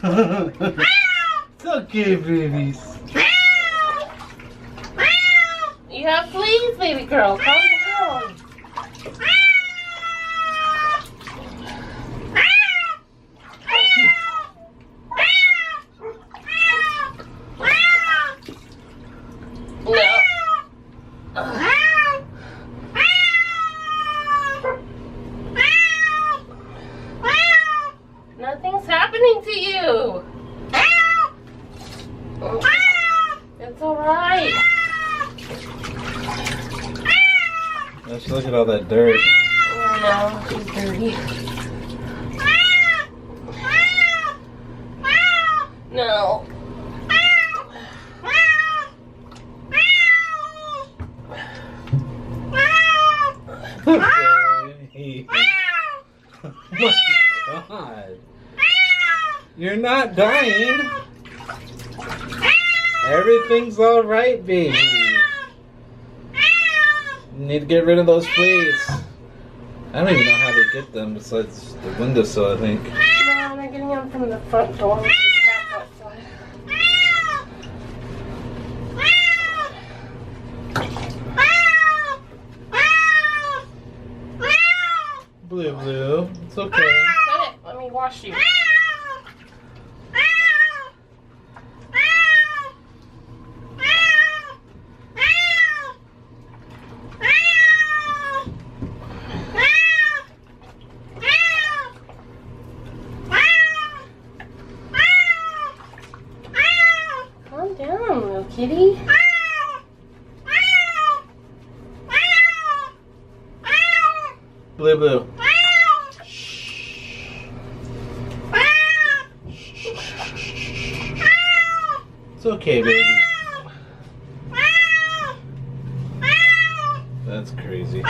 It's okay, babies. You have fleas, baby girl. Calm down. No. Nothing's happening to you. It's alright. Let's look at all that dirt. Oh no, she's dirty. No. Okay. Oh my God. You're not dying. Everything's alright, baby. You need to get rid of those fleas. I don't even know how they get them besides the windowsill, I think. No, they're getting them from the front door, which is back outside. Blue, it's okay. Put it. Let me wash you. Calm down, little kitty. Blue. It's okay, baby. That's crazy.